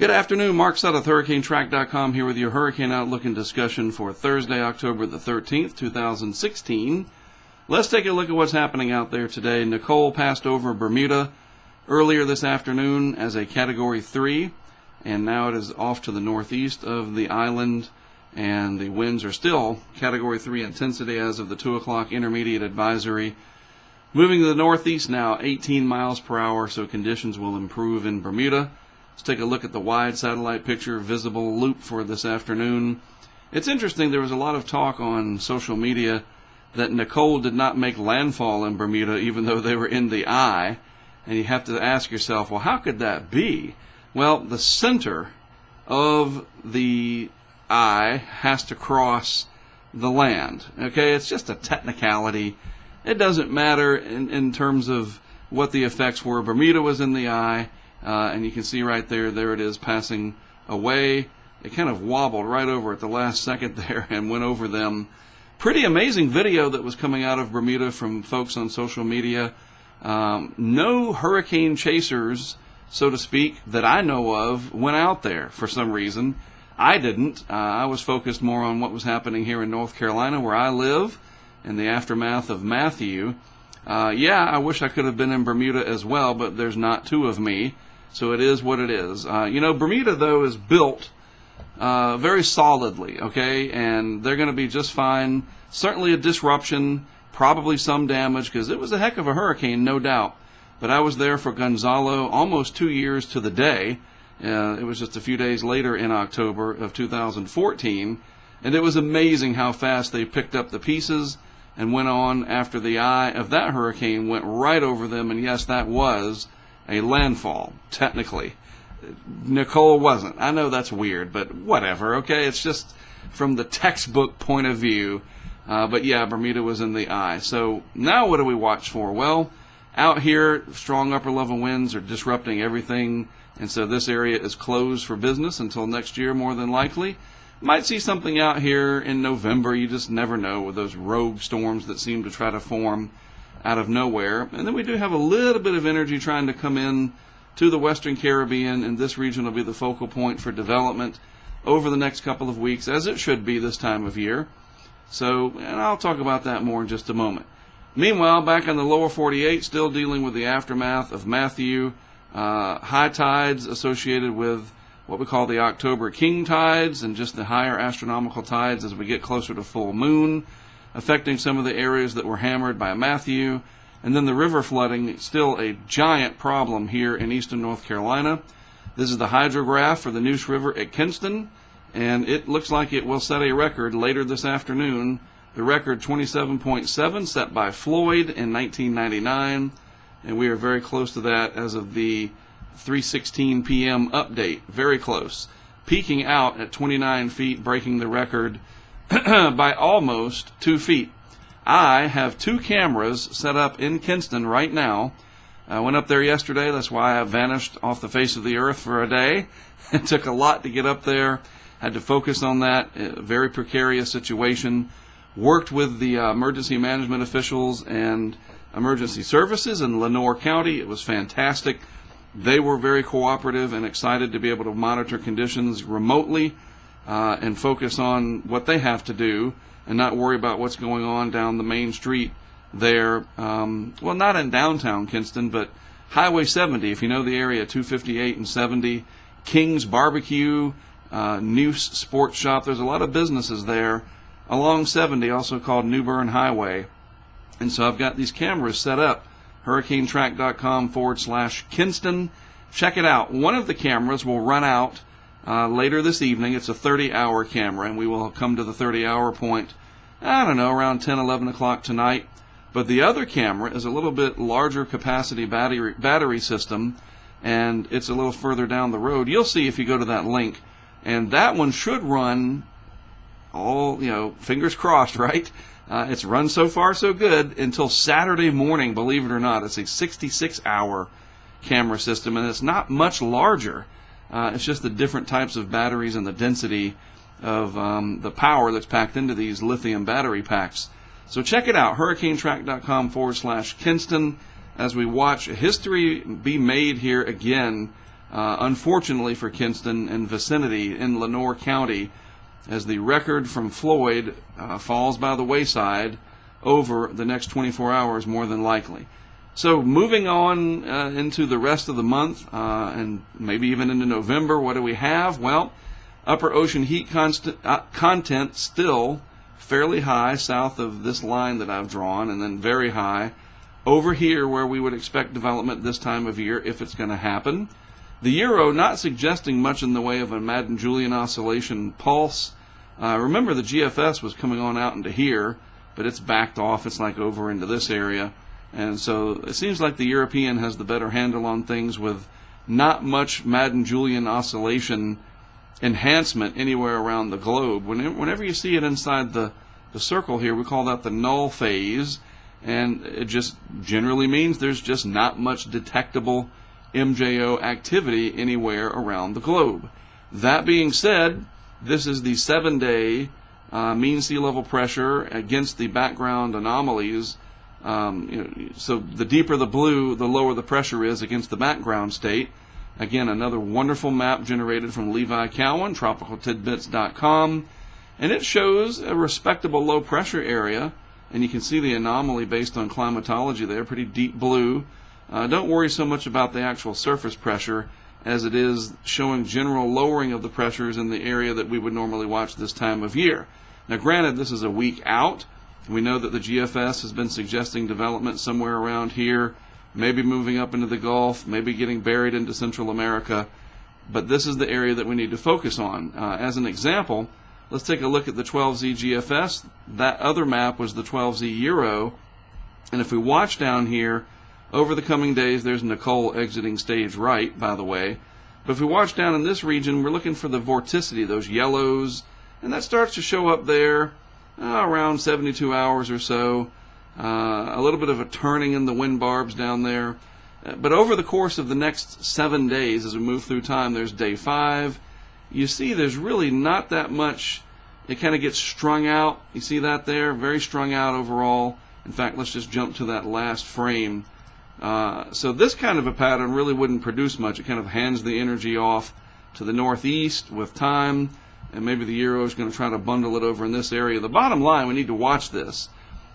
Good afternoon, Mark Sudduth, HurricaneTrack.com here with your Hurricane Outlook and discussion for Thursday, October the 13th, 2016. Let's take a look at what's happening out there today. Nicole passed over Bermuda earlier this afternoon as a Category 3, and now it is off to the northeast of the island, and the winds are still Category 3 intensity as of the 2 o'clock intermediate advisory. Moving to the northeast now, 18 miles per hour, so conditions will improve in Bermuda. Let's take a look at the wide satellite picture visible loop for this afternoon. It's interesting, there was a lot of talk on social media that Nicole did not make landfall in Bermuda even though they were in the eye. And you have to ask yourself, well, how could that be? Well, the center of the eye has to cross the land. Okay, it's just a technicality. It doesn't matter in terms of what the effects were. Bermuda was in the eye. And you can see right there it is passing away. It kind of wobbled right over at the last second there and went over them. Pretty amazing video that was coming out of Bermuda from folks on social media. No hurricane chasers, so to speak, that I know of went out there for some reason. I didn't. I was focused more on what was happening here in North Carolina where I live in the aftermath of Matthew. Yeah, I wish I could have been in Bermuda as well, but there's not two of me. So it is what it is. Bermuda, though, is built very solidly, okay? And they're going to be just fine. Certainly a disruption, probably some damage, because it was a heck of a hurricane, no doubt. But I was there for Gonzalo almost 2 years to the day. It was just a few days later in October of 2014. And it was amazing how fast they picked up the pieces and went on after the eye of that hurricane went right over them. And yes, that was a landfall, technically. Nicole wasn't. I know that's weird, but whatever, okay? It's just from the textbook point of view. But yeah, Bermuda was in the eye. So now what do we watch for? Well, out here, strong upper level winds are disrupting everything. And so this area is closed for business until next year, more than likely. Might see something out here in November. You just never know with those rogue storms that seem to try to form out of nowhere. And then we do have a little bit of energy trying to come in to the Western Caribbean, and this region will be the focal point for development over the next couple of weeks, as it should be this time of year. So, and I'll talk about that more in just a moment. Meanwhile, back in the lower 48, still dealing with the aftermath of Matthew, high tides associated with what we call the October king tides and just the higher astronomical tides as we get closer to full moon, affecting some of the areas that were hammered by Matthew. And then the river flooding, still a giant problem here in eastern North Carolina. This is the hydrograph for the Neuse River at Kinston, and it looks like it will set a record later this afternoon. The record 27.7 set by Floyd in 1999, and we are very close to that as of the 3:16 p.m. update. Very close. Peaking out at 29 feet, breaking the record by almost 2 feet. I have 2 cameras set up in Kinston right now. I went up there yesterday. That's why I vanished off the face of the earth for a day. It took a lot to get up there. Had to focus on that. Very precarious situation. Worked with the emergency management officials and emergency services in Lenoir County. It was fantastic. They were very cooperative and excited to be able to monitor conditions remotely and focus on what they have to do and not worry about what's going on down the main street there. Well, not in downtown Kinston, but Highway 70, if you know the area, 258 and 70, King's Barbecue, Neuse Sports Shop. There's a lot of businesses there along 70, also called New Bern Highway. And so I've got these cameras set up, hurricanetrack.com/Kinston. Check it out. One of the cameras will run out later this evening. It's a 30-hour camera, and we will come to the 30-hour point, I don't know, around 10, 11 o'clock tonight. But the other camera is a little bit larger capacity battery system, and it's a little further down the road. You'll see if you go to that link. And that one should run all, fingers crossed, right? It's run so far so good until Saturday morning, believe it or not. It's a 66-hour camera system, and it's not much larger. It's just the different types of batteries and the density of the power that's packed into these lithium battery packs. So check it out, hurricanetrack.com/Kinston, as we watch history be made here again unfortunately for Kinston and vicinity in Lenoir County, as the record from Floyd falls by the wayside over the next 24 hours, more than likely. So moving on into the rest of the month and maybe even into November, what do we have? Well, upper ocean heat content still fairly high south of this line that I've drawn, and then very high over here where we would expect development this time of year if it's going to happen. The Euro not suggesting much in the way of a Madden-Julian oscillation pulse. Remember, the GFS was coming on out into here, but it's backed off. It's like over into this area. And so it seems like the European has the better handle on things with not much Madden-Julian oscillation enhancement anywhere around the globe. Whenever you see it inside the circle here, we call that the null phase. And it just generally means there's just not much detectable MJO activity anywhere around the globe. That being said, this is the 7-day mean sea level pressure against the background anomalies. So the deeper the blue, the lower the pressure is against the background state. Again, another wonderful map generated from Levi Cowan, tropicaltidbits.com. And it shows a respectable low pressure area. And you can see the anomaly based on climatology there, pretty deep blue. Don't worry so much about the actual surface pressure as it is showing general lowering of the pressures in the area that we would normally watch this time of year. Now granted, this is a week out. We know that the GFS has been suggesting development somewhere around here, maybe moving up into the Gulf, maybe getting buried into Central America. But this is the area that we need to focus on. As an example, let's take a look at the 12Z GFS. That other map was the 12Z Euro. And if we watch down here, over the coming days, there's Nicole exiting stage right, by the way. But if we watch down in this region, we're looking for the vorticity, those yellows. And that starts to show up there around 72 hours or so. A little bit of a turning in the wind barbs down there. But over the course of the next 7 days, as we move through time, there's day 5. You see there's really not that much. It kind of gets strung out. You see that there? Very strung out overall. In fact, let's just jump to that last frame. So this kind of a pattern really wouldn't produce much. It kind of hands the energy off to the northeast with time, and maybe the Euro is going to try to bundle it over in this area. The bottom line, we need to watch this.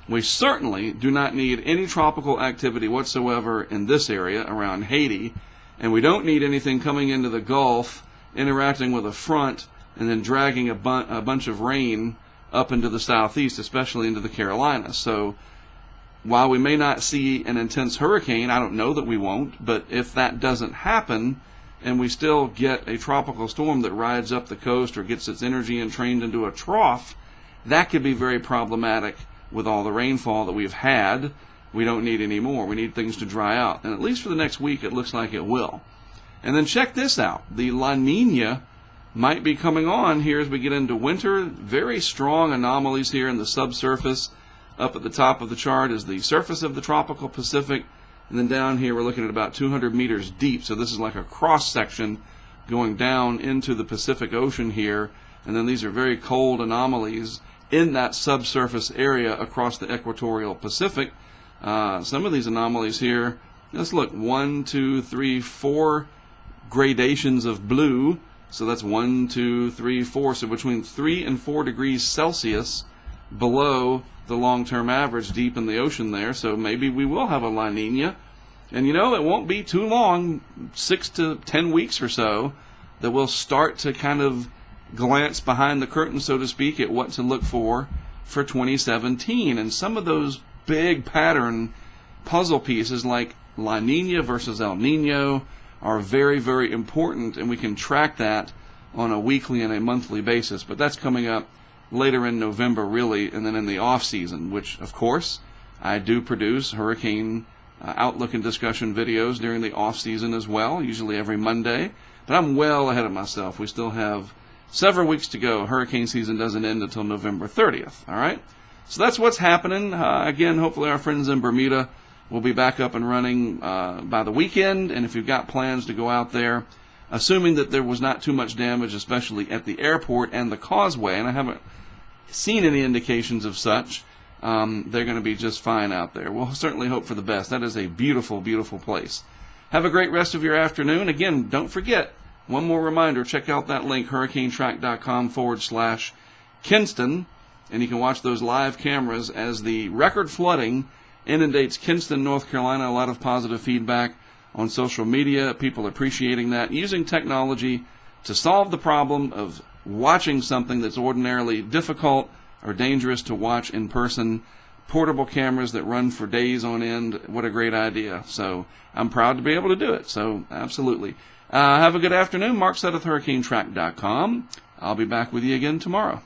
We certainly do not need any tropical activity whatsoever in this area around Haiti, and we don't need anything coming into the Gulf interacting with a front and then dragging a bunch of rain up into the southeast, especially into the Carolinas. So while we may not see an intense hurricane, I don't know that we won't, but if that doesn't happen and we still get a tropical storm that rides up the coast or gets its energy entrained into a trough, that could be very problematic with all the rainfall that we've had. We don't need any more. We need things to dry out. And at least for the next week, it looks like it will. And then check this out. The La Nina might be coming on here as we get into winter. Very strong anomalies here in the subsurface. Up at the top of the chart is the surface of the tropical Pacific. And then down here we're looking at about 200 meters deep. So this is like a cross section going down into the Pacific Ocean here. And then these are very cold anomalies in that subsurface area across the equatorial Pacific. Some of these anomalies here, let's look, 1, 2, 3, 4 gradations of blue. So that's 1, 2, 3, 4. So between 3 and 4 degrees Celsius below the long-term average deep in the ocean there. So maybe we will have a La Nina. And you know, it won't be too long, 6 to 10 weeks or so, that we'll start to kind of glance behind the curtain, so to speak, at what to look for 2017. And some of those big pattern puzzle pieces like La Nina versus El Nino are very, very important, and we can track that on a weekly and a monthly basis. But that's coming up later in November, really, and then in the off season, which, of course, I do produce hurricane outlook and discussion videos during the off season as well, usually every Monday. But I'm well ahead of myself. We still have several weeks to go. Hurricane season doesn't end until November 30th. All right? So that's what's happening. Again, hopefully our friends in Bermuda will be back up and running by the weekend. And if you've got plans to go out there, assuming that there was not too much damage, especially at the airport and the causeway, and I haven't seen any indications of such, they're going to be just fine out there. We'll certainly hope for the best. That is a beautiful, beautiful place. Have a great rest of your afternoon. Again, don't forget, one more reminder, check out that link, hurricanetrack.com/Kinston, and you can watch those live cameras as the record flooding inundates Kinston, North Carolina. A lot of positive feedback on social media, people appreciating that, using technology to solve the problem of watching something that's ordinarily difficult or dangerous to watch in person. Portable cameras that run for days on end. What a great idea. So I'm proud to be able to do it. So absolutely. Have a good afternoon. Mark Sudduth, HurricaneTrack.com. I'll be back with you again tomorrow.